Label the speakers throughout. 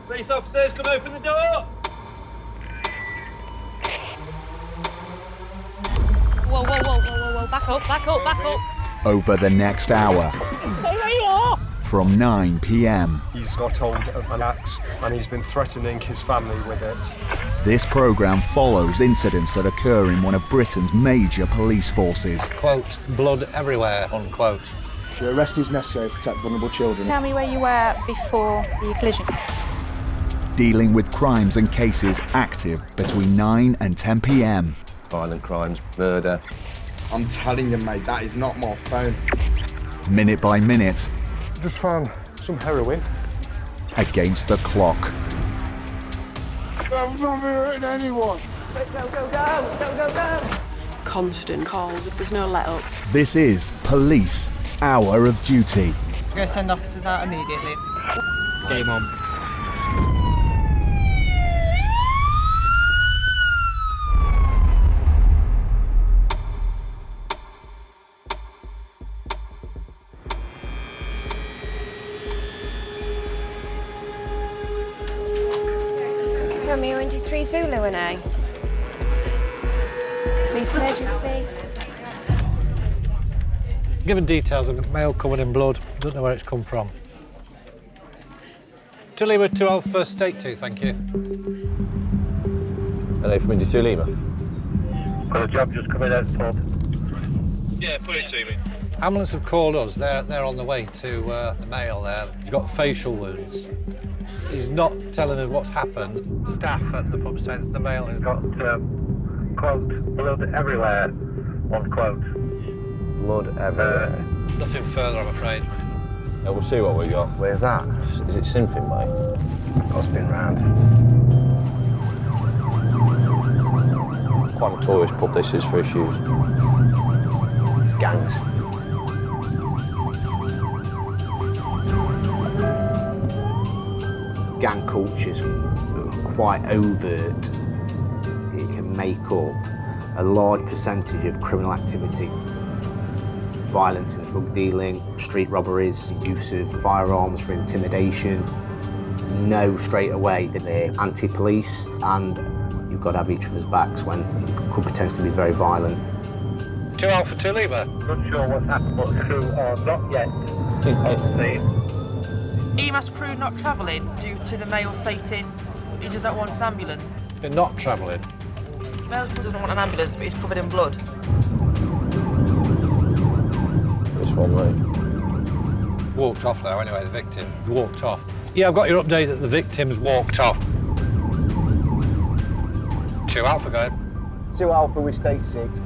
Speaker 1: Police officers, come open the door!
Speaker 2: Whoa, whoa, whoa, whoa, whoa, whoa, back up, back up, back up.
Speaker 3: Over the next hour,
Speaker 2: Stay where you are.
Speaker 3: from 9 p.m.
Speaker 4: He's got hold of an axe and he's been threatening his family with it.
Speaker 3: This programme follows incidents that occur in one of Britain's major police forces.
Speaker 5: Quote, blood everywhere, unquote.
Speaker 6: Your arrest is necessary to protect vulnerable children.
Speaker 2: Tell me where you were before the collision.
Speaker 3: Dealing with crimes and cases active between 9 and 10 p.m.
Speaker 7: Violent crimes, murder.
Speaker 6: I'm telling you, mate, that is not my phone.
Speaker 3: Minute by minute,
Speaker 4: Just found some heroin.
Speaker 3: against the clock.
Speaker 6: I'm not hurting anyone.
Speaker 2: Go, go, go, go, go, go.
Speaker 8: Constant calls, there's no let up.
Speaker 3: This is Police Hour of Duty.
Speaker 8: We're going to send officers out immediately.
Speaker 1: Game on.
Speaker 2: Romeo 23 Zulu and A. Police emergency.
Speaker 5: Given details of male covered in blood, don't know where it's come from. To Lima 2 Alpha, State 2, thank you.
Speaker 7: Hello from Indy 2 Lima.
Speaker 1: The job just coming out, Todd. Yeah, put it to me.
Speaker 5: Ambulance have called us. They're on the way to the male there. He's got facial wounds. He's not telling us what's happened. Staff at the pub say that the male has got,
Speaker 1: Quote, blood everywhere, unquote.
Speaker 7: Blood everywhere.
Speaker 5: nothing further, I'm afraid.
Speaker 7: Yeah, we'll see what we got. Where's that? Is it Sinfin, mate? Got to spin round. Quite a tourist pub this is for issues. It's gangs.
Speaker 9: Gang culture's quite overt. It can make up a large percentage of criminal activity. Violence and drug dealing, street robberies, use of firearms for intimidation. Know straight away that they're anti-police, and you've got to have each other's backs when it could potentially be very violent.
Speaker 5: 2 Alpha 2 Lima.
Speaker 1: Not sure what's happened, but who are not yet on the scene.
Speaker 8: EMAS crew not travelling due to the male stating he does not want an ambulance.
Speaker 5: They're not travelling.
Speaker 8: The male doesn't want an ambulance, but he's covered in blood.
Speaker 7: This one, mate.
Speaker 5: Walked off now, anyway, the victim. Walked off. Yeah, I've got your update that the victim's walked off. 2 Alpha, go ahead.
Speaker 6: 2 Alpha with State 6.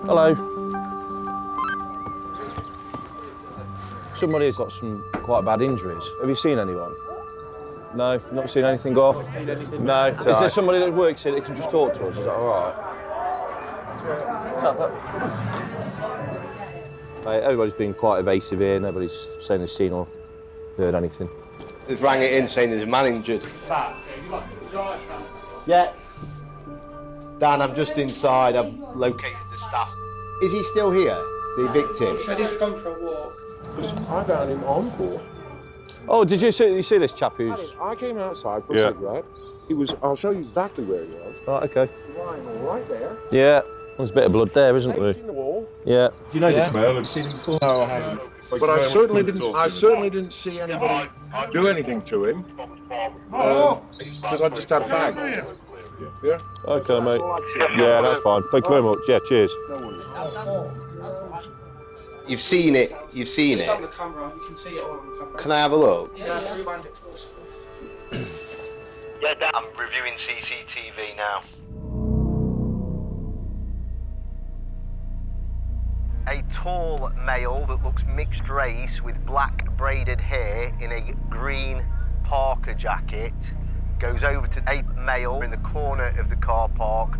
Speaker 7: Hello. Somebody's got some quite bad injuries. Have you seen anyone? No, not seen anything go off? No. Is there somebody that works here that can just talk to us? Is that all right? Mate, everybody's been quite evasive here. Nobody's saying they've seen or heard anything.
Speaker 10: They've rang it in saying there's a man injured. Yeah. Dan, I'm just inside. I've located the staff. Is he still here, the victim?
Speaker 8: I just gone for a walk.
Speaker 6: I got him on board.
Speaker 7: Oh, did you see this chap who's...
Speaker 6: I came outside for a cigarette. He was, I'll show you exactly where he was.
Speaker 7: Right, OK.
Speaker 6: Lying right there.
Speaker 7: Yeah, there's a bit of blood there, isn't
Speaker 6: Have you
Speaker 7: there?
Speaker 6: seen the wall?
Speaker 7: Yeah.
Speaker 11: Do you know this male? Have you seen him before?
Speaker 6: No, I haven't. But I certainly didn't see anybody do anything to him. Because I just had a fag. Yeah?
Speaker 7: OK, mate. Yeah, that's fine. Thank you very much. Yeah, cheers.
Speaker 10: You've seen it. You've seen it.
Speaker 8: On the camera, you can see it all on the camera.
Speaker 10: Can I have a look?
Speaker 8: Yeah, rewind it closer.
Speaker 10: Yeah, Dan. I'm reviewing CCTV now. A tall male that looks mixed race with black braided hair in a green parka jacket goes over to a male in the corner of the car park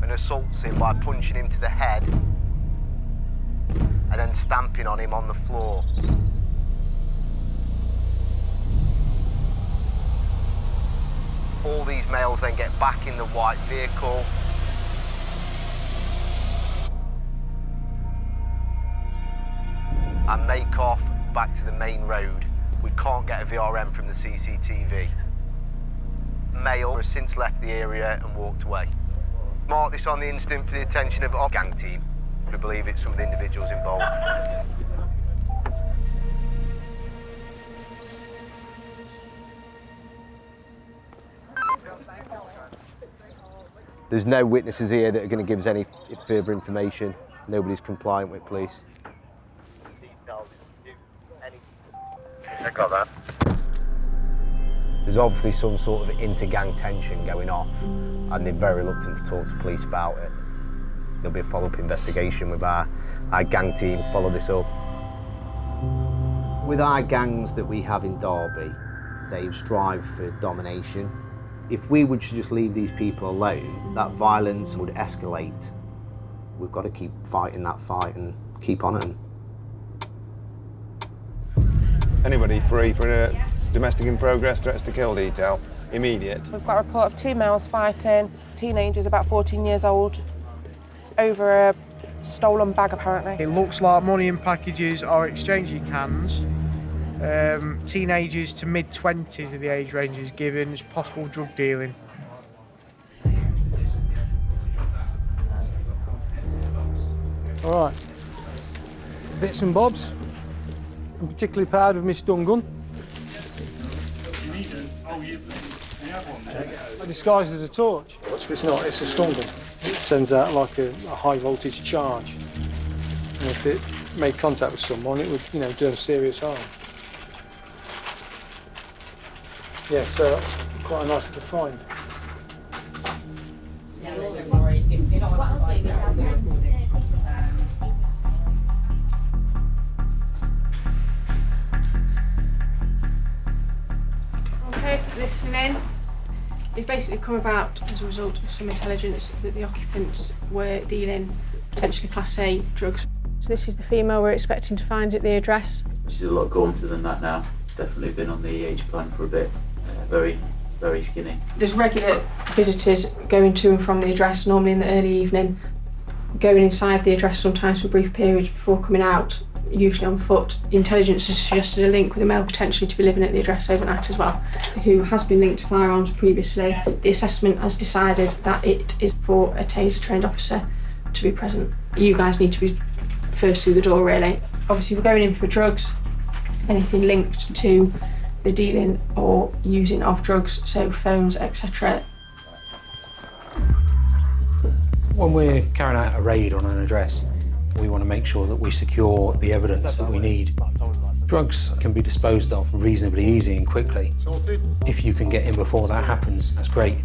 Speaker 10: and assaults him by punching him to the head and then stamping on him on the floor. All these males then get back in the white vehicle and make off back to the main road. We can't get a VRM from the CCTV. Male has since left the area and walked away. Mark this on the instant for the attention of our gang team. We believe it's some of the individuals involved. There's no witnesses here that are going to give us any further information. Nobody's compliant with police.
Speaker 1: I got that.
Speaker 10: There's obviously some sort of inter-gang tension going off, and they're very reluctant to talk to police about it. There'll be a follow-up investigation with our gang team to follow this up.
Speaker 9: With our gangs that we have in Derby, they strive for domination. If we would just leave these people alone, that violence would escalate. We've got to keep fighting that fight and keep on it.
Speaker 7: Anybody free for a domestic in progress, threats to kill detail? Immediate.
Speaker 2: We've got a report of 2 males fighting, teenagers about 14 years old. It's over a stolen bag, apparently.
Speaker 12: It looks like money in packages or exchanging hands. Teenagers to mid-20s are the age ranges given. It's possible drug dealing.
Speaker 13: All right. Bits and bobs. I'm particularly proud of Miss Dungan. Disguised as a torch. It's not, it's a stun gun. It sends out like a high voltage charge. And if it made contact with someone, it would, do them serious harm. Yeah, so that's quite a nice little find.
Speaker 14: Okay, listening in. It's basically come about as a result of some intelligence that the occupants were dealing potentially Class A drugs. So this is the female we're expecting to find at the address.
Speaker 15: She's a lot gaunter than that now. Definitely been on the age plan for a bit. Very, very skinny.
Speaker 14: There's regular visitors going to and from the address, normally in the early evening, going inside the address sometimes for brief periods before coming out, usually on foot. Intelligence has suggested a link with a male potentially to be living at the address overnight as well, who has been linked to firearms previously. The assessment has decided that it is for a taser trained officer to be present. You guys need to be first through the door, really. Obviously we're going in for drugs, anything linked to the dealing or using of drugs, so phones, etc.
Speaker 16: When we're carrying out a raid on an address, we want to make sure that we secure the evidence that we need. Drugs can be disposed of reasonably easy and quickly. If you can get in before that happens, that's great.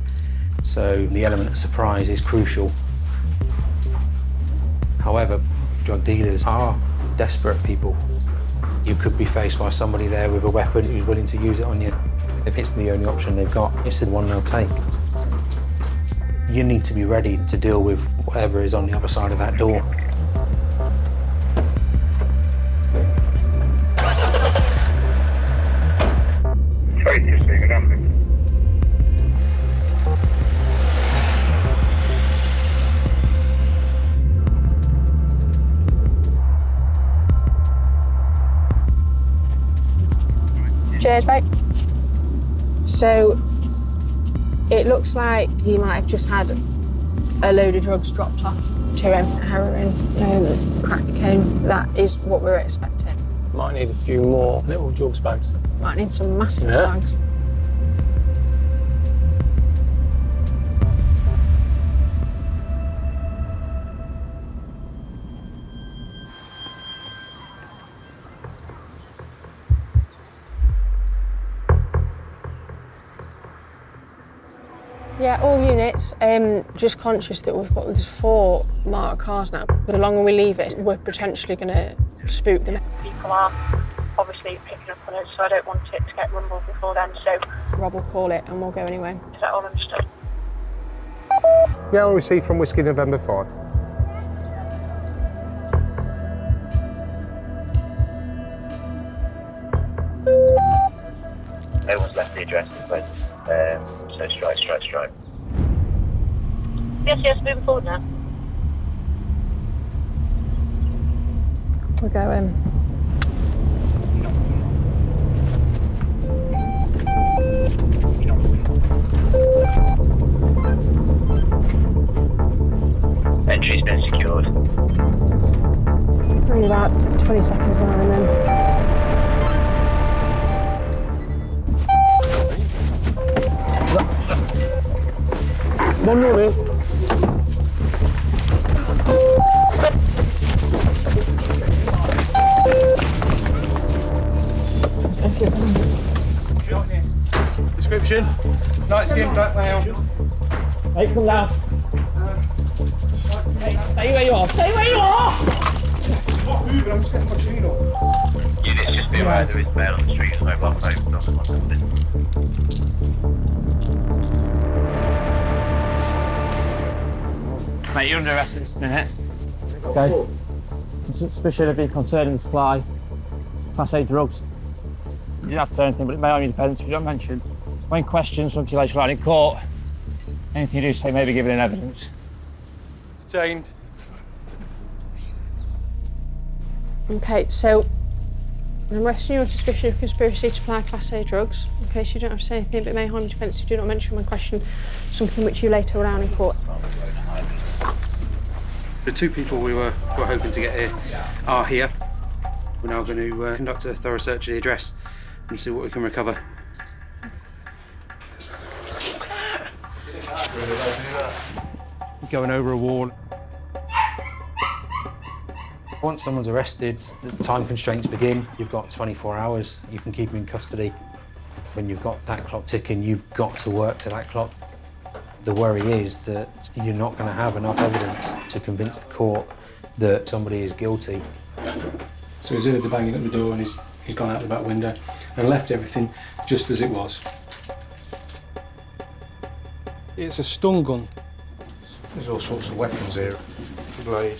Speaker 16: So the element of surprise is crucial. However, drug dealers are desperate people. You could be faced by somebody there with a weapon who's willing to use it on you. If it's the only option they've got, it's the one they'll take. You need to be ready to deal with whatever is on the other side of that door.
Speaker 14: Cheers, mate. So it looks like he might have just had a load of drugs dropped off to him. Heroin, crack cocaine. That is what we're expecting.
Speaker 13: Might need a few more little drugs bags.
Speaker 14: Might need some massive bags. Yeah, all units, just conscious that we've got these 4 marked cars now. The longer we leave it, we're potentially going to spook them.
Speaker 17: People are obviously picking up on it, so I don't want it to get rumbled before then, so...
Speaker 14: Rob will call it and we'll go anyway.
Speaker 17: Is that all understood?
Speaker 4: Yeah, I'll receive from Whiskey November 5.
Speaker 1: No one's left the address at present, so strike.
Speaker 17: Yes, moving forward now.
Speaker 14: We're going.
Speaker 1: entry's been secured.
Speaker 14: Only about 20 seconds behind them.
Speaker 13: One minute.
Speaker 5: Description. Light skin, black male.
Speaker 18: Hey, come down. Stay where you are. Stay where you are!
Speaker 6: Not moving, I'm just getting my chain up.
Speaker 1: Units just be aware there is mail on the street, mobile phone, nothing like that.
Speaker 18: Mate, you're under arrest this minute. Okay. Suspicion of being concerned in the supply. Class A drugs. You didn't have to say anything, but it may on your defence if you don't mention. When questioned, subject to later in court, anything you do say may be given in evidence.
Speaker 13: Detained.
Speaker 14: Okay, so I'm arresting you on suspicion of conspiracy to supply Class A drugs. Okay, so you don't have to say anything, but it may harm your defence if you do not mention when questioned something which you later allow in court.
Speaker 16: The two people we were hoping to get here are here. We're now going to conduct a thorough search of the address and see what we can recover. Going over a wall. Once someone's arrested, the time constraints begin. You've got 24 hours. You can keep them in custody. When you've got that clock ticking, you've got to work to that clock. The worry is that you're not going to have enough evidence to convince the court that somebody is guilty.
Speaker 13: So he's heard the banging at the door and he's gone out the back window and left everything just as it was. It's a stun gun.
Speaker 6: There's all sorts of weapons here. Blade.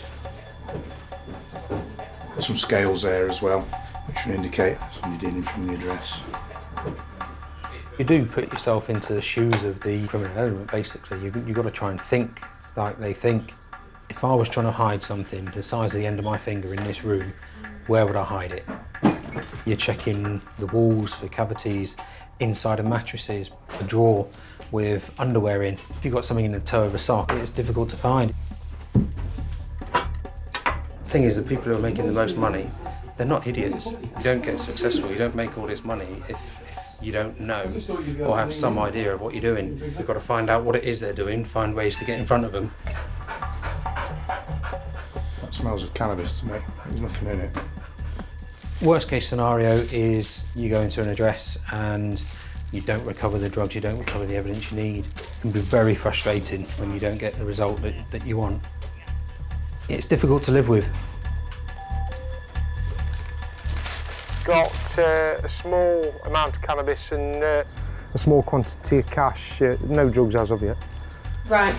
Speaker 6: There's some scales there as well, which would indicate somebody dealing from the address.
Speaker 16: You do put yourself into the shoes of the criminal element, basically. You've got to try and think like they think. If I was trying to hide something the size of the end of my finger in this room, where would I hide it? You're checking the walls for cavities, inside of mattresses, a drawer with underwear in. If you've got something in the toe of a sock, it's difficult to find. The thing is, the people who are making the most money, they're not idiots. You don't get successful, you don't make all this money if you don't know or have some idea of what you're doing. You've got to find out what it is they're doing, find ways to get in front of them.
Speaker 6: That smells of cannabis to me. There's nothing in it.
Speaker 16: Worst case scenario is you go into an address and you don't recover the drugs, you don't recover the evidence you need. It can be very frustrating when you don't get the result that you want. It's difficult to live with.
Speaker 10: Got a small amount of cannabis and a small quantity of cash. No drugs as of yet.
Speaker 14: Right.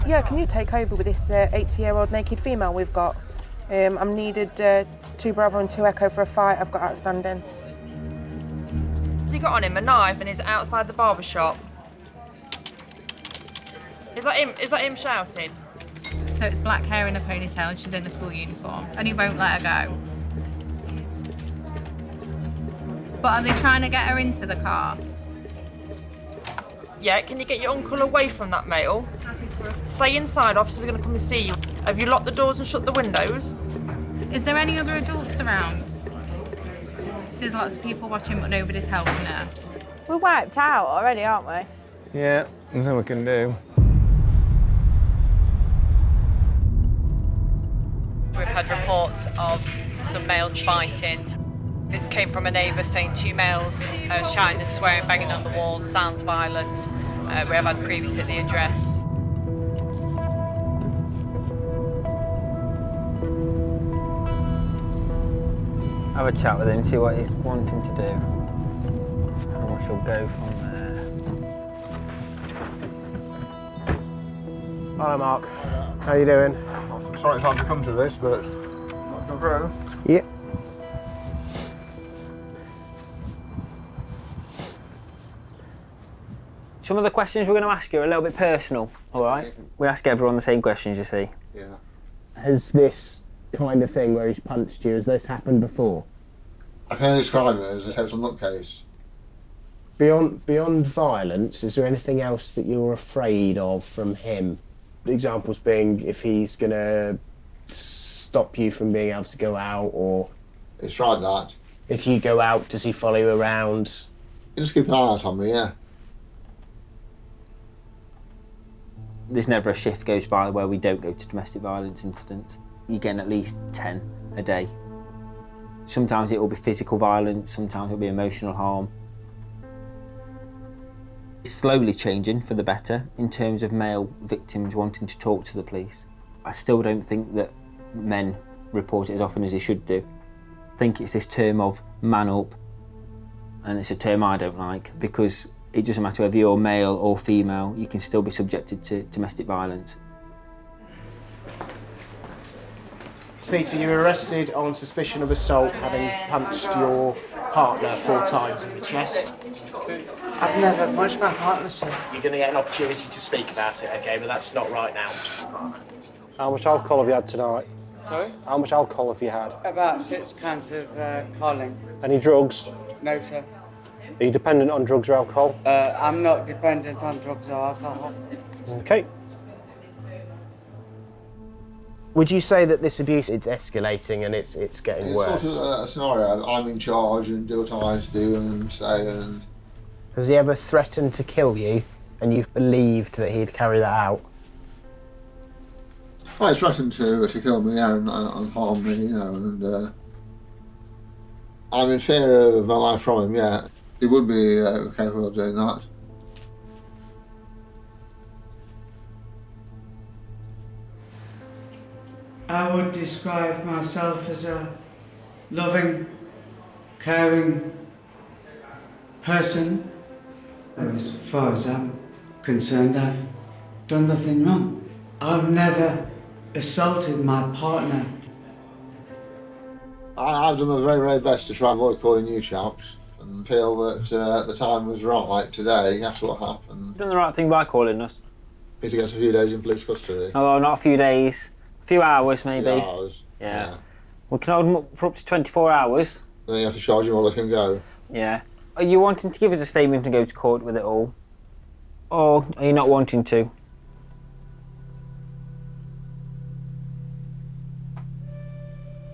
Speaker 2: Yeah, can you take over with this 80-year-old naked female we've got? I'm needed 2 Bravo and 2 Echo for a fight I've got outstanding.
Speaker 8: Has he got on him a knife and he's outside the barber shop? Is that him shouting?
Speaker 19: So it's black hair in a ponytail and she's in a school uniform and he won't let her go. But are they trying to get her into the car?
Speaker 8: Yeah, can you get your uncle away from that male? Stay inside, officers are going to come and see you. Have you locked the doors and shut the windows?
Speaker 19: Is there any other adults around? There's lots of people watching but nobody's helping her.
Speaker 20: We're wiped out already, aren't we?
Speaker 7: Yeah, nothing we can do.
Speaker 21: We've had reports of some males fighting. This came from a neighbour saying 2 males shouting and swearing, banging on the walls, sounds violent. We have had previous at the address.
Speaker 22: Have a chat with him, see what he's wanting to do, and we shall go from there.
Speaker 10: Hello, Mark. How you doing?
Speaker 6: I'm sorry it's had to come to this, but not to grow.
Speaker 10: Yeah.
Speaker 22: Some of the questions we're going to ask you are a little bit personal, all right? We ask everyone the same questions, you see.
Speaker 6: Yeah.
Speaker 10: Has this
Speaker 9: kind of thing where he's punched you? Has this happened before?
Speaker 6: I can only describe it as a total nutcase.
Speaker 9: Beyond violence, is there anything else that you're afraid of from him? Examples being if he's going to stop you from being able to go out, or...
Speaker 6: It's tried that.
Speaker 9: If you go out, does he follow you around?
Speaker 6: He just keep an eye out on me, yeah.
Speaker 22: There's never a shift goes by where we don't go to domestic violence incidents. You're getting at least 10 a day. Sometimes it will be physical violence, sometimes it will be emotional harm. It's slowly changing for the better in terms of male victims wanting to talk to the police. I still don't think that men report it as often as they should do. I think it's this term of man up, and it's a term I don't like because it doesn't matter whether you're male or female, you can still be subjected to domestic violence.
Speaker 9: Peter, you were arrested on suspicion of assault, having punched your partner 4 times in the chest.
Speaker 3: I've never punched my partner, sir.
Speaker 9: You're going to get an opportunity to speak about it, OK, but that's not right now.
Speaker 11: How much alcohol have you had tonight?
Speaker 3: Sorry?
Speaker 11: How much alcohol have you had?
Speaker 3: About 6 cans of Carling.
Speaker 11: Any drugs?
Speaker 3: No, sir.
Speaker 11: Are you dependent on drugs or alcohol?
Speaker 3: I'm not dependent on drugs or alcohol.
Speaker 11: OK.
Speaker 9: Would you say that this abuse is escalating and it's getting worse?
Speaker 6: It's sort of a scenario. I'm in charge and do what I do and say and...
Speaker 9: Has he ever threatened to kill you and you've believed that he'd carry that out?
Speaker 6: Well, he's threatened to kill me and harm me, you know, and I'm in fear of my life from him, yeah. He would be capable of doing that.
Speaker 3: I would describe myself as a loving, caring person. As far as I'm concerned, I've done nothing wrong. I've never assaulted my partner.
Speaker 6: I've done my very, very best to try and avoid calling you chaps and feel that the time was right today. That's what happened.
Speaker 22: You've done the right thing by calling us.
Speaker 6: Peter gets a few days in police custody.
Speaker 22: Oh, not a few days. A few hours, maybe.
Speaker 6: A few hours.
Speaker 22: Yeah. We can hold him up for up to 24 hours.
Speaker 6: Then you have to charge him or let him go.
Speaker 22: Yeah. Are you wanting to give us a statement and go to court with it all? Or are you not wanting to?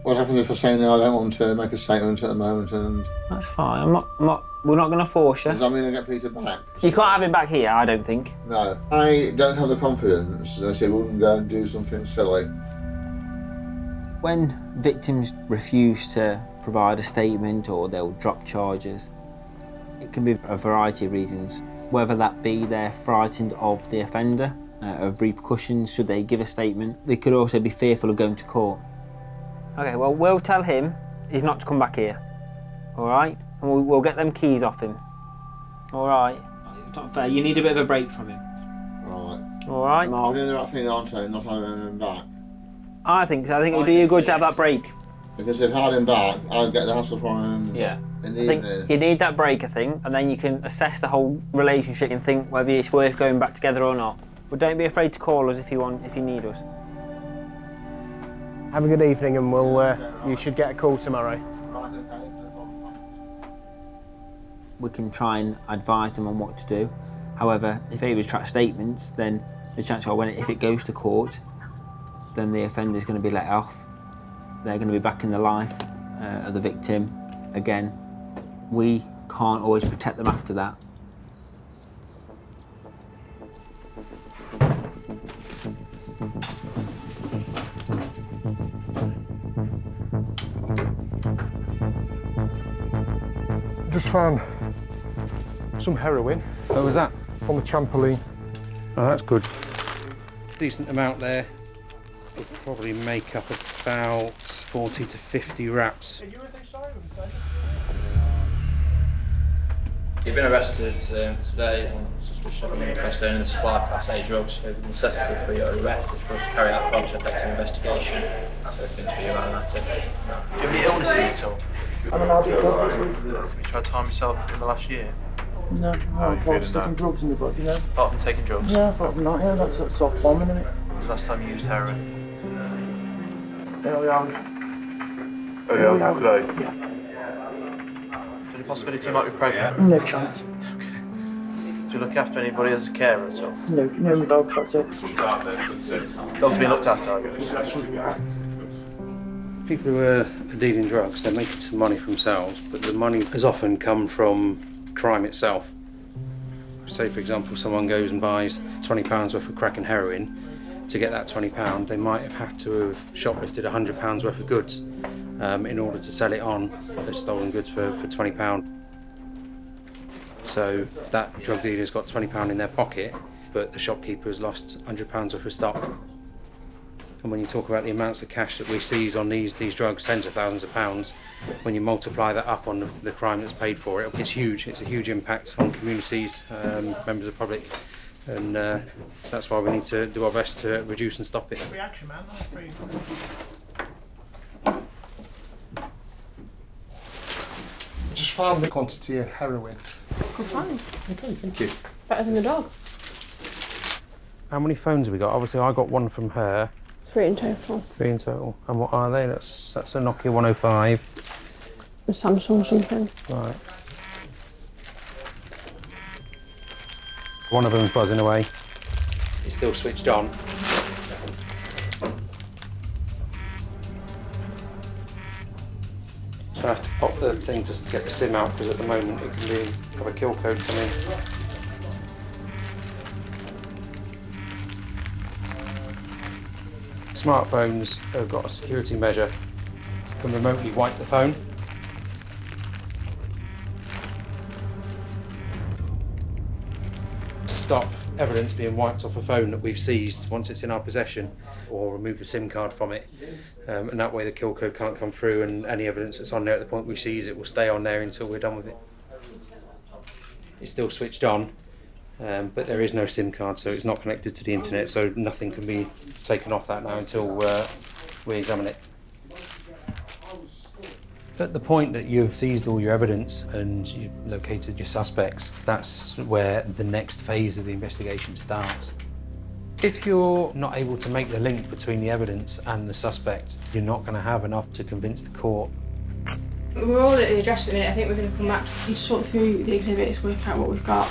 Speaker 6: What happens if I say no, I don't want to make a statement at the moment and...
Speaker 22: That's fine. We're not going to force you.
Speaker 6: Does that mean I get Peter back?
Speaker 22: You can't have him back here, I don't think.
Speaker 6: No. I don't have the confidence that he wouldn't go and do something silly.
Speaker 22: When victims refuse to provide a statement or they'll drop charges, it can be a variety of reasons. Whether that be they're frightened of the offender, of repercussions should they give a statement. They could also be fearful of going to court. Okay, well, we'll tell him he's not to come back here, all right? And we'll get them keys off him, all right? It's not fair, you need a bit of a break from him.
Speaker 6: Right.
Speaker 22: All right, Mark?
Speaker 6: I'm doing the right thing, aren't I? Not having him back.
Speaker 22: I think so. I think it would do you good to have that break.
Speaker 6: Because if I had him back, I'd get the hassle from him in the evening.
Speaker 22: Think you need that break, I think, and then you can assess the whole relationship and think whether it's worth going back together or not. But don't be afraid to call us if you need us.
Speaker 9: Have a good evening and you should get a call tomorrow.
Speaker 22: We can try and advise them on what to do. However, if they retract statements, then the chance are if it goes to court, then the offender's going to be let off. They're going to be back in the life of the victim again. We can't always protect them after that.
Speaker 4: Just found some heroin.
Speaker 11: What was that?
Speaker 4: On the trampoline.
Speaker 11: Oh, that's good. Decent amount there. Would probably make up about 40 to 50 wraps.
Speaker 23: You've been arrested today on suspicion of concerning the supply of Class A drugs. The necessity for your arrest is for us to carry out a policy-effective investigation. So it's things for you around that. Do you have any illnesses at all? Have you tried to harm yourself in the last year?
Speaker 3: No, I'm sticking drugs in the body, you know.
Speaker 23: Apart from taking drugs?
Speaker 3: Yeah, apart from that, yeah, that's soft bombing, isn't it?
Speaker 23: When's the last time you used heroin?
Speaker 18: Early hours.
Speaker 4: Early hours today?
Speaker 18: Yeah.
Speaker 23: Any possibility you might be pregnant?
Speaker 18: No chance.
Speaker 23: Do you look after anybody as a carer at all?
Speaker 18: No, my dog, that's it.
Speaker 23: Dog's being looked after, are you?
Speaker 11: People who are dealing drugs, they're making some money for themselves, but the money has often come from crime itself. Say, for example, someone goes and buys £20 worth of crack and heroin. To get that £20, they might have had to have shoplifted £100 worth of goods in order to sell it on the stolen goods for £20. So that drug dealer's got £20 in their pocket, but the shopkeeper's lost £100 worth of stock. And when you talk about the amounts of cash that we seize on these drugs, tens of thousands of pounds, when you multiply that up on the crime that's paid for it, it's huge. It's a huge impact on communities, members of the public, and that's why we need to do our best to reduce and stop it.
Speaker 18: Reaction, man.
Speaker 13: Just found the quantity of heroin.
Speaker 14: Good find.
Speaker 13: Okay, thank you.
Speaker 14: Better than the dog.
Speaker 11: How many phones have we got? Obviously, I got one from her.
Speaker 14: 3 in total.
Speaker 11: 3 in total. And what are they? That's a Nokia 105.
Speaker 14: A Samsung something.
Speaker 11: Right. One of them's buzzing away. It's still switched on. So I have to pop the thing just to get the SIM out, because at the moment it can have a kill code come in. Smartphones have got a security measure. You can remotely wipe the phone. To stop evidence being wiped off a phone that we've seized once it's in our possession, or remove the SIM card from it, and that way the kill code can't come through, and any evidence that's on there at the point we seize it will stay on there until we're done with it. It's still switched on, but there is no SIM card, so it's not connected to the internet, so nothing can be taken off that now until we examine it. At the point that you've seized all your evidence and you've located your suspects, that's where the next phase of the investigation starts. If you're not able to make the link between the evidence and the suspect, you're not going to have enough to convince the court.
Speaker 14: We're all at the address at the minute. I think we're going to come back to sort through the exhibits, work out what we've got.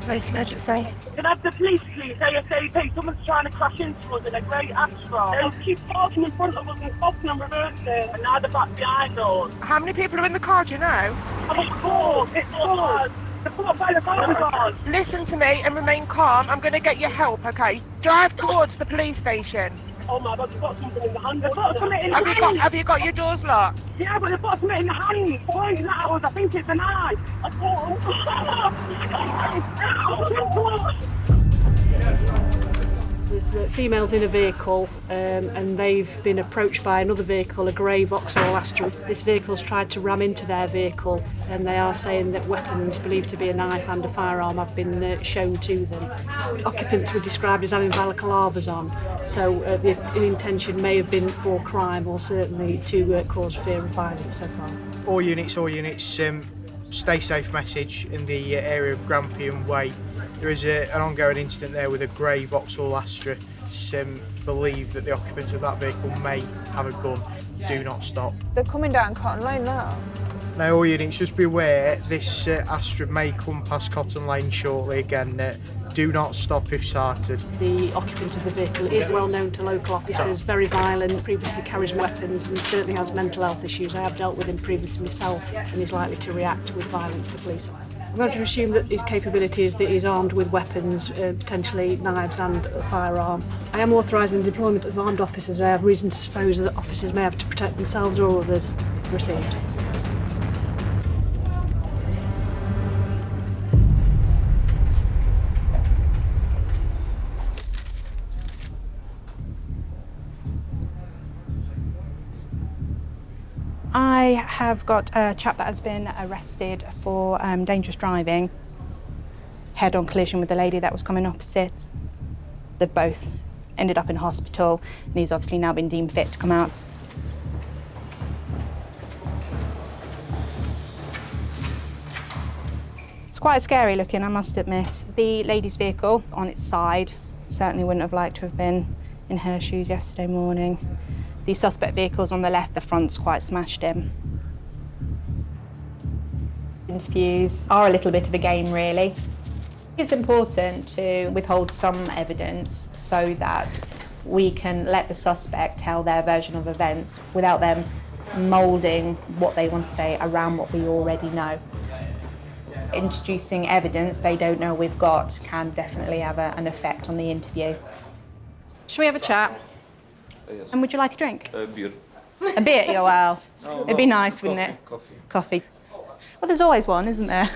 Speaker 12: Police emergency. Can I have the police, please? ASAP. Someone's trying to crash into us in a grey Astra. They keep parking in front of us and stopping and reversing, and now they're back behind us. How many people are in the car, do you know? It's 4. It's 4. The 4 by the bodyguard. Listen to me and remain calm. I'm going to get you help, okay? Drive towards the police station. Oh my God, they've got something in the hand. They've got something in the hand. Have you got your doors locked? Yeah, but they've got something in the hand. Pointing at us. I think it's a knife.
Speaker 15: There's females in a vehicle and they've been approached by another vehicle, a grey Vauxhall Astra. This vehicle's tried to ram into their vehicle, and they are saying that weapons believed to be a knife and a firearm have been shown to them. Occupants were described as having balaclavas on, so the intention may have been for crime or certainly to cause fear and violence so far.
Speaker 17: All units, stay safe message in the area of Grampian Way. There is an ongoing incident there with a grey Vauxhall Astra. It's believed that the occupants of that vehicle may have a gun. Do not stop.
Speaker 24: They're coming down Cotton Lane now.
Speaker 17: Now, all units, just be aware, this Astra may come past Cotton Lane shortly again. Do not stop if sighted.
Speaker 15: The occupant of the vehicle is well known to local officers, very violent, previously carries weapons and certainly has mental health issues. I have dealt with him previously myself, and is likely to react with violence to police. I'm going to assume that his capability is that he's armed with weapons, potentially knives and a firearm. I am authorising the deployment of armed officers. I have reason to suppose that officers may have to protect themselves or others. Received.
Speaker 25: I have got a chap that has been arrested for dangerous driving, head-on collision with the lady that was coming opposite. They've both ended up in hospital, and he's obviously now been deemed fit to come out. It's quite scary looking, I must admit. The lady's vehicle on its side certainly wouldn't have liked to have been in her shoes yesterday morning. The suspect vehicle's on the left, the front's quite smashed in. Interviews are a little bit of a game, really. It's important to withhold some evidence so that we can let the suspect tell their version of events without them moulding what they want to say around what we already know. Introducing evidence they don't know we've got can definitely have an effect on the interview. Shall we have a chat?
Speaker 1: Yes.
Speaker 25: And would you like a drink?
Speaker 1: A beer.
Speaker 25: A beer? Yeah, well, it'd be nice, wouldn't it?
Speaker 1: Coffee.
Speaker 25: Coffee. Well, there's always one, isn't there?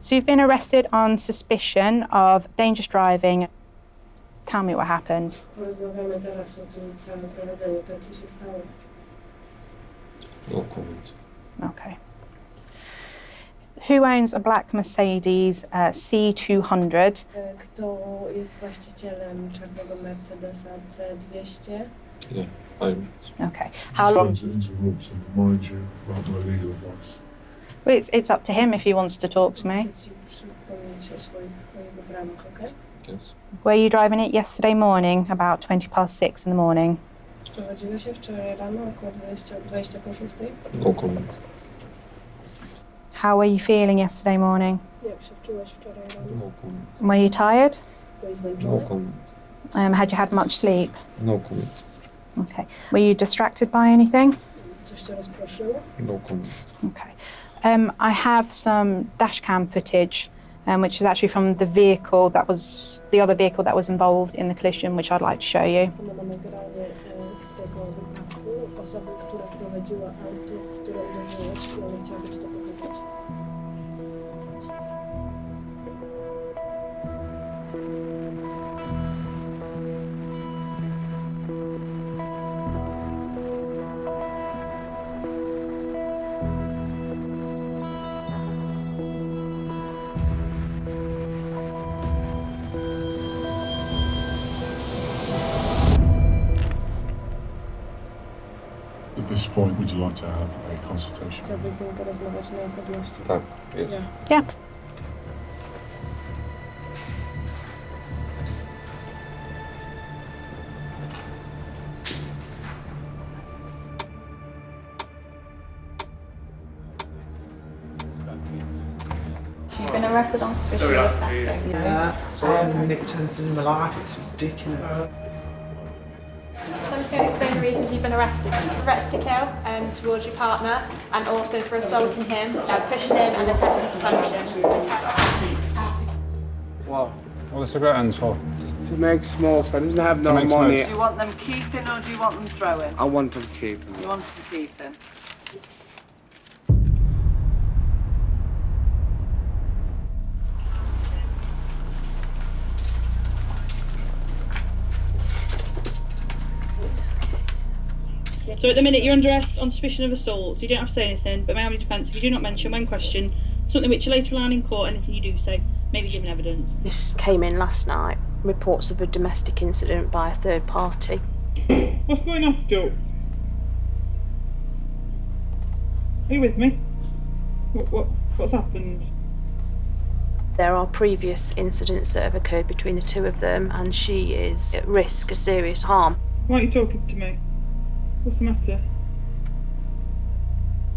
Speaker 25: So you've been arrested on suspicion of dangerous driving. Tell me what happened.
Speaker 2: Porozmawiamy teraz o tym całym prowadzeniu, co się stało.
Speaker 1: No comment.
Speaker 25: Okay. Who owns a black Mercedes C200?
Speaker 2: Kto jest właścicielem czarnego Mercedesa C200?
Speaker 1: Yeah, I'm.
Speaker 25: Okay. How long?
Speaker 5: Remind you about my legal advice.
Speaker 25: Well, it's up to him if he wants to talk to me.
Speaker 2: Chcę ci przypomnieć o swoich prawach, okej?
Speaker 1: Yes.
Speaker 25: Were you driving it yesterday morning, about 6:20 in the morning?
Speaker 2: Prowadziłeś się wczoraj rano około 20 po 6?
Speaker 1: No comment.
Speaker 25: How were you feeling yesterday morning?
Speaker 2: Jak się wczułeś wczoraj rano?
Speaker 1: No comment.
Speaker 25: Were you tired?
Speaker 2: Byłeś
Speaker 1: No
Speaker 2: zmęczony?
Speaker 1: comment.
Speaker 25: Had you had much sleep?
Speaker 1: No comment.
Speaker 25: Okay. Were you distracted by anything?
Speaker 2: Coś cię rozproszyło?
Speaker 1: No comment.
Speaker 25: Okay. I have some dashcam footage, which is actually from the vehicle that was, the other vehicle that was involved in the collision, which I'd like to show you.
Speaker 2: Mamy nagranie z tego wypadku osoby, która prowadziła auto, które uderzyło ci, i ona chciałaby ci to pokazać.
Speaker 5: At this point, would you like to have a consultation?
Speaker 2: Chciałbyś z nim porozmawiać na osobności?
Speaker 1: Tak, jest.
Speaker 25: Yeah. You've been arrested on suspicion of theft.
Speaker 3: Yeah, nicked anything in my life, it's ridiculous.
Speaker 14: So I'm just going to explain the reasons you've been arrested. Threats to kill towards your partner, and also for assaulting him, pushing him and attempting to punish him.
Speaker 8: What? What are the cigarette ends for?
Speaker 16: To make smokes. I didn't have no
Speaker 8: make
Speaker 16: money.
Speaker 8: smokes.
Speaker 26: Do you want them keeping or do you want them throwing?
Speaker 16: I want them keeping.
Speaker 26: You want them keeping?
Speaker 27: So at the minute you're under arrest on suspicion of assault, so you don't have to say anything, but may I have your defence if you do not mention when questioned something which you later learn in court, anything you do say may be given evidence.
Speaker 14: This came in last night. Reports of a domestic incident by a third party.
Speaker 27: What's going on, Joe? Are you with me? What's happened?
Speaker 14: There are previous incidents that have occurred between the two of them, and she is at risk of serious harm.
Speaker 27: Why aren't you talking to me? What's the matter?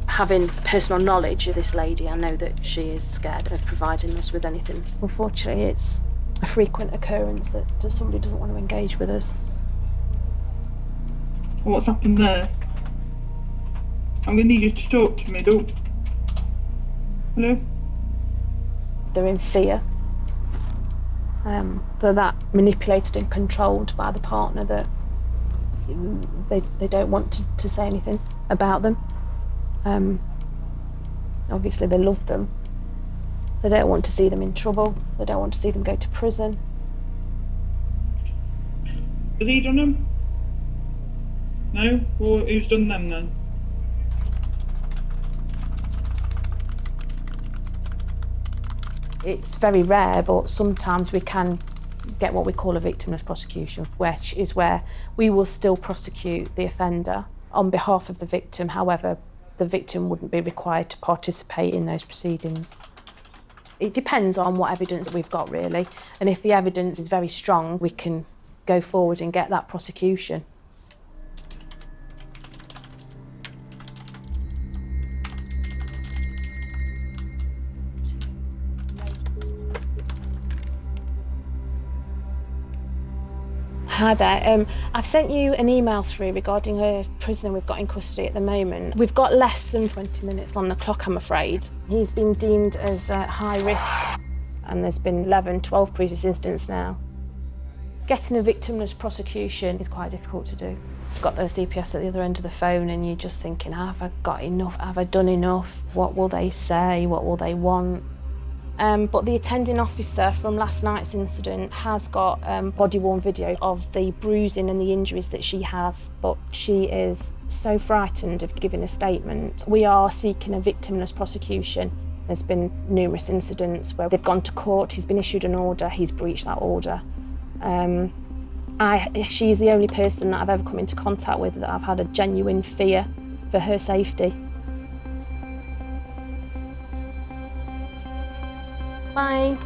Speaker 14: Having personal knowledge of this lady, I know that she is scared of providing us with anything. Unfortunately, it's a frequent occurrence that somebody doesn't want to engage with us.
Speaker 27: What's happened there? I'm going to need you to talk to me, don't. Hello?
Speaker 14: They're in fear. They're that manipulated and controlled by the partner that they don't want to say anything about them. Obviously they love them. They don't want to see them in trouble. They don't want to see them go to prison.
Speaker 27: Has he done them? No? Or who's done them then?
Speaker 14: It's very rare, but sometimes we can get what we call a victimless prosecution, which is where we will still prosecute the offender on behalf of the victim. However, the victim wouldn't be required to participate in those proceedings. It depends on what evidence we've got, really. And if the evidence is very strong, we can go forward and get that prosecution. Hi there. I've sent you an email through regarding a prisoner we've got in custody at the moment. We've got less than 20 minutes on the clock, I'm afraid. He's been deemed as high risk, and there's been 11, 12 previous incidents now. Getting a victimless prosecution is quite difficult to do. You've got the CPS at the other end of the phone and you're just thinking, have I got enough? Have I done enough? What will they say? What will they want? But the attending officer from last night's incident has got body-worn video of the bruising and the injuries that she has, but she is so frightened of giving a statement. We are seeking a victimless prosecution. There's been numerous incidents where they've gone to court, he's been issued an order, he's breached that order. She's the only person that I've ever come into contact with that I've had a genuine fear for her safety. Bye.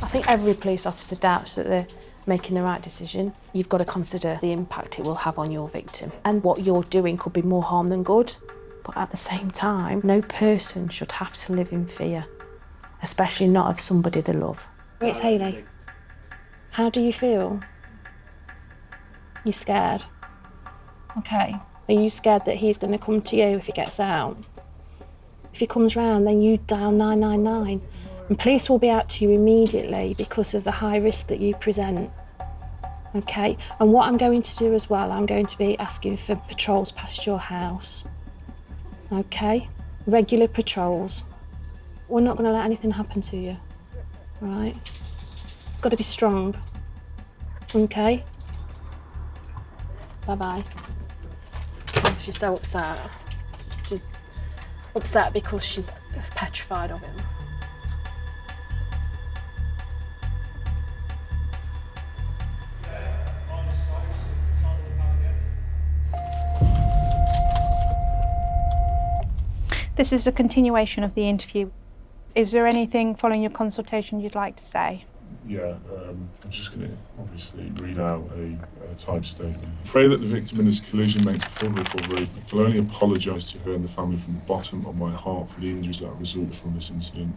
Speaker 14: I think every police officer doubts that they're making the right decision. You've got to consider the impact it will have on your victim. And what you're doing could be more harm than good. But at the same time, no person should have to live in fear, especially not of somebody they love. It's Hayley. How do you feel? You're scared? Okay. Are you scared that he's going to come to you if he gets out? If he comes round, then you dial 999 and police will be out to you immediately because of the high risk that you present. Okay, and what I'm going to do as well, I'm going to be asking for patrols past your house. Okay, regular patrols. We're not going to let anything happen to you, all right? You've got to be strong, okay? Bye-bye. Oh, she's so upset. She's upset because she's petrified of him.
Speaker 25: This is a continuation of the interview. Is there anything following your consultation you'd like to say?
Speaker 5: Yeah, I'm just going to obviously read out a typed statement. I pray that the victim in this collision makes a full recovery. I can only apologise to her and the family from the bottom of my heart for the injuries that resulted from this incident.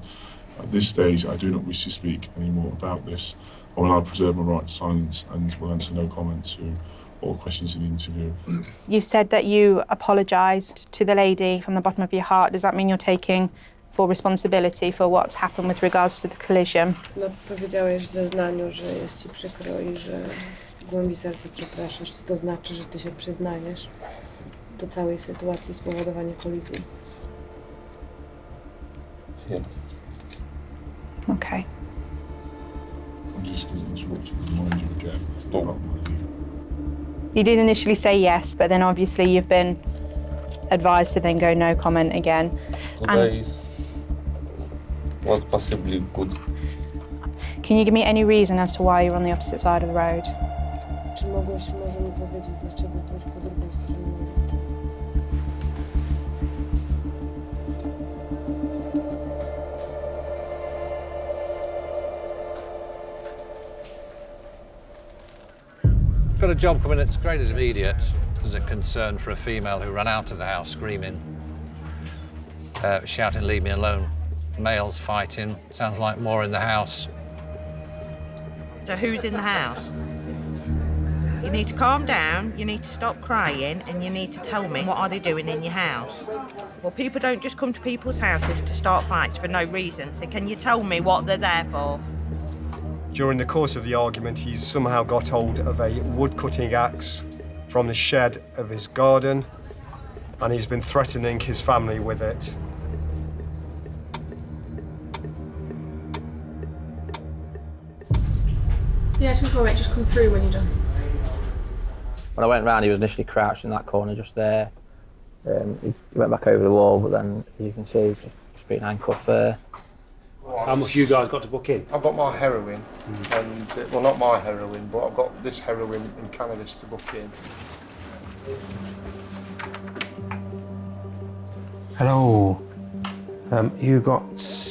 Speaker 5: At this stage, I do not wish to speak any more about this. I will now preserve my right to silence and will answer no comment to all questions in the interview.
Speaker 25: You said that you apologised to the lady from the bottom of your heart. Does that mean you're taking full responsibility for what's happened with regards to the collision?
Speaker 6: No, powiedziałeś w zeznaniu, że jest ci przykro i że z głębi serca przepraszasz. Czy to znaczy, że ty się przyznajesz do całej sytuacji spowodowania kolizji?
Speaker 1: Yeah.
Speaker 25: Okay.
Speaker 5: I'm just going to interrupt and remind you again about my legal.
Speaker 25: You did initially say yes, but then obviously you've been advised to then go no comment again.
Speaker 1: Today was possibly good.
Speaker 25: Can you give me any reason as to why you're on the opposite side of the road?
Speaker 6: Czy mogłeś może mi powiedzieć, dlaczego byłeś po drugiej stronie ulicy?
Speaker 7: Got a job coming that's graded immediate. There's a concern for a female who ran out of the house screaming, shouting, "Leave me alone." Males fighting. Sounds like more in the house.
Speaker 9: So who's in the house? You need to calm down, you need to stop crying, and you need to tell me what are they doing in your house. Well, people don't just come to people's houses to start fights for no reason, so can you tell me what they're there for?
Speaker 4: During the course of the argument, he's somehow got hold of a wood-cutting axe from the shed of his garden, and he's been threatening his family with it.
Speaker 14: Yeah, just come through when you're done.
Speaker 10: When I went round, he was initially crouched in that corner just there. He went back over the wall, but then, as you can see, he's just been handcuffed there.
Speaker 18: How much you guys got to book in?
Speaker 4: I've got my heroin, and well, not my heroin, but I've got this heroin and cannabis to book in.
Speaker 11: Hello. You got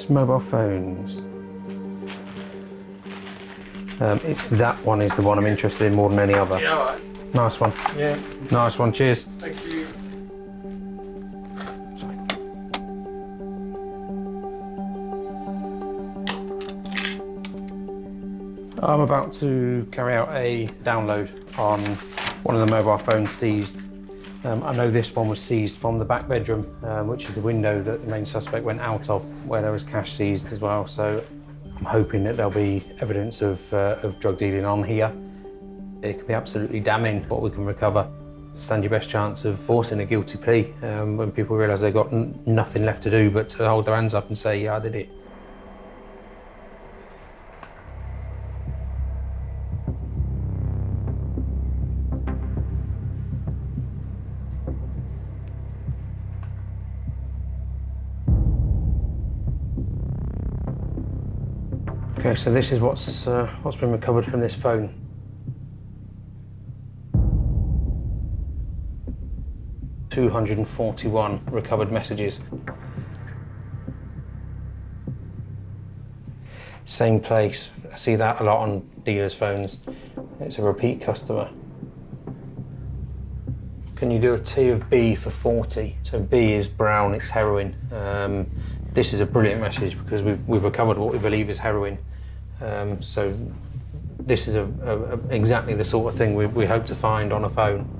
Speaker 11: mobile phones? It's that one is the one I'm interested in more than any other.
Speaker 18: Yeah, all right.
Speaker 11: Nice one.
Speaker 18: Yeah.
Speaker 11: Nice one. Cheers.
Speaker 18: Thank you.
Speaker 11: I'm about to carry out a download on one of the mobile phones seized. I know this one was seized from the back bedroom, which is the window that the main suspect went out of, where there was cash seized as well. So I'm hoping that there'll be evidence of drug dealing on here. It could be absolutely damning what we can recover. Stand your best chance of forcing a guilty plea when people realise they've got nothing left to do but to hold their hands up and say, yeah, I did it. Okay, so this is what's been recovered from this phone. $241 recovered messages. Same place. I see that a lot on dealers' phones. It's a repeat customer. Can you do a T of B for 40? So B is brown, it's heroin. This is a brilliant message because we've recovered what we believe is heroin. So this is exactly the sort of thing we hope to find on a phone.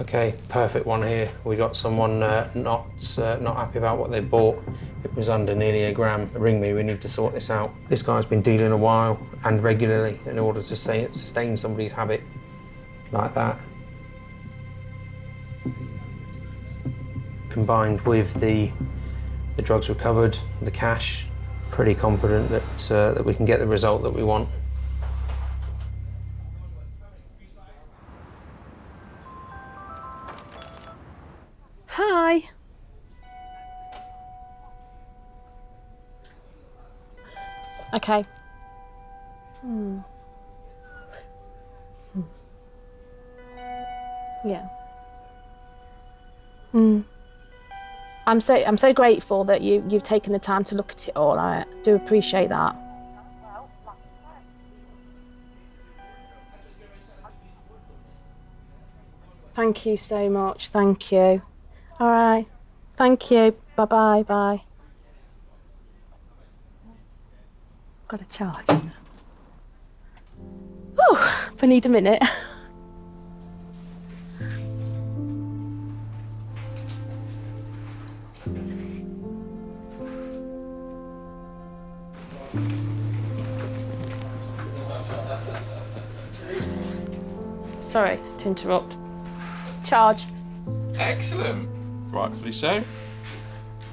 Speaker 11: Okay, perfect one here. We got someone not happy about what they bought. It was under nearly a gram. Ring me, we need to sort this out. This guy's been dealing a while and regularly in order to sustain somebody's habit like that. Combined with the drugs recovered, the cash, pretty confident that we can get the result that we want.
Speaker 15: Hi. Okay. Yeah. I'm so grateful that you've taken the time to look at it all. I do appreciate that. Thank you so much. Thank you. All right. Thank you. Bye-bye. Bye. Got a charge. Oh, if I need a minute. Sorry to interrupt. Charge.
Speaker 1: Excellent. Rightfully so.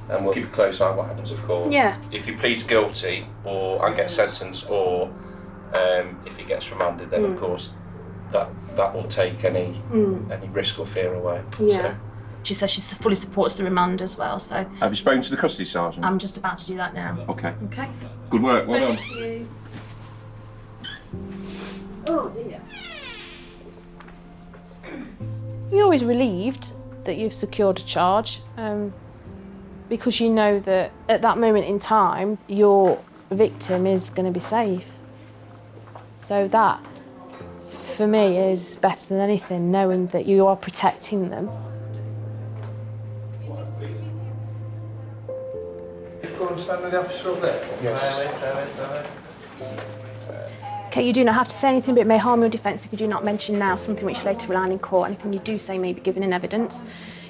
Speaker 19: And we'll keep a close eye on what happens, of course.
Speaker 15: Yeah.
Speaker 19: If he pleads guilty and gets sentenced, or if he gets remanded, then of course that will take any risk or fear away.
Speaker 15: Yeah.
Speaker 19: So.
Speaker 15: She says she fully supports the remand as well, so
Speaker 19: Have you spoken to the custody sergeant?
Speaker 15: I'm just about to do that now.
Speaker 19: Okay.
Speaker 15: Okay.
Speaker 19: Good work. Well done.
Speaker 15: Thank you. Oh dear. You're always relieved that you've secured a charge, because you know that at that moment in time your victim is going to be safe. So that, for me, is better than anything, knowing that you are protecting them.
Speaker 4: Go and stand with the officer up there.
Speaker 19: Yes.
Speaker 15: Okay, you do not have to say anything, but it may harm your defence if you do not mention now something which later rely on in court. Anything you do say may be given in evidence.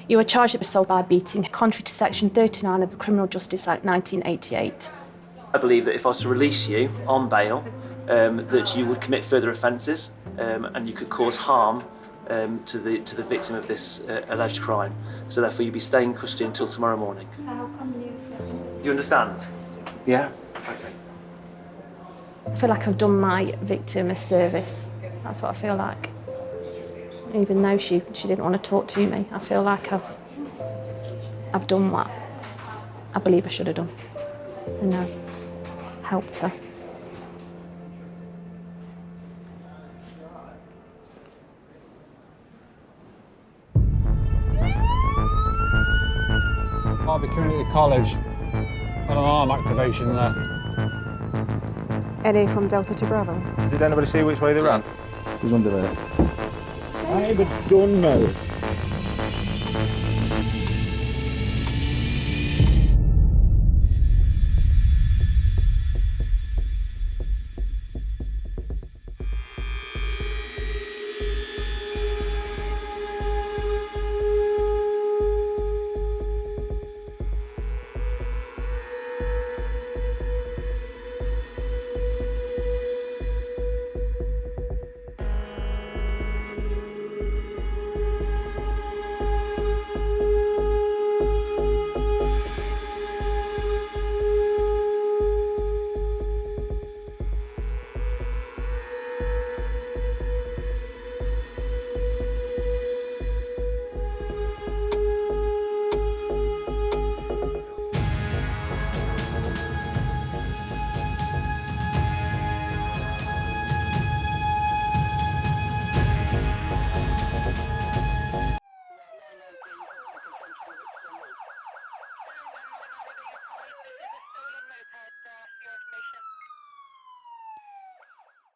Speaker 15: You are charged with assault by beating, contrary to Section 39 of the Criminal Justice Act 1988.
Speaker 20: I believe that if I was to release you on bail, that you would commit further offences and you could cause harm to the victim of this alleged crime. So therefore you'd be staying in custody until tomorrow morning. Do you understand?
Speaker 19: Yeah.
Speaker 20: Okay.
Speaker 14: I feel like I've done my victim a service. That's what I feel like. Even though she didn't want to talk to me, I feel like I've done what I believe I should have done, and I've helped her.
Speaker 8: Derby Community College. An alarm activation there.
Speaker 14: Eddie from Delta to Bravo.
Speaker 18: Did anybody see which way they ran?
Speaker 8: Who's under there? I don't know.